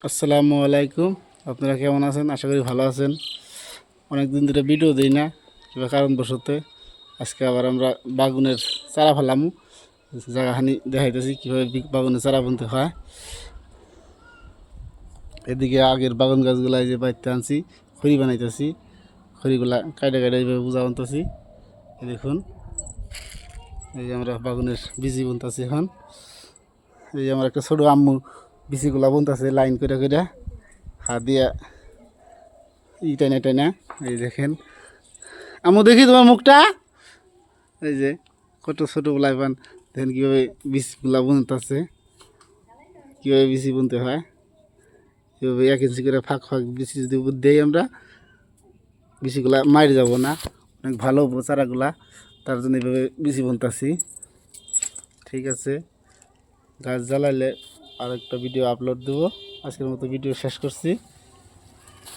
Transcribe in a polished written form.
আসসালামু আলাইকুম। আপনারা কেমন আছেন? আশা করি ভালো আছেন। অনেক দিন ধরে ভিডিও দিই না, কিংবা কারণবশত আজকে আবার আমরা বাগুনের চারা ফেলামু। জায়গাখানি দেখাইতেছি কীভাবে বাগুনের চারা বুনতে হয়। এদিকে আগের বাগান গাছগুলা এই যে বাইতে আনছি, খড়ি বানাইতেছি। খড়িগুলা কাইটে কাইটে এইভাবে বুঝা বানতেছি। দেখুন, এই যে আমরা বাগুনের বিচি বুনতেছি এখন। এই যে আমার একটা ছোটো আম্মু বিচিগুলা বুনতেছে লাইন করে করে, হাত দিয়া টাইনা টাইনা। এই দেখেন আম্মু, দেখি তোমার মুখটা। এই যে কত ছোটো লাইবান, দেখেন কীভাবে বীজগুলা বুনতেছে, কীভাবে বিচি বুনতে হয়। কীভাবে 1 ইঞ্চি করে ফাঁক ফাঁক বিচি যদি দেই আমরা, বিচিগুলা মারি যাব না, অনেক ভালো হবো চারাগুলা। তার জন্য এইভাবে বিচি বুনতেছি। ঠিক আছে, গাছ জ্বালাইলে আরেকটা ভিডিও আপলোড দেবো। আজকের মতো ভিডিও শেষ করছি।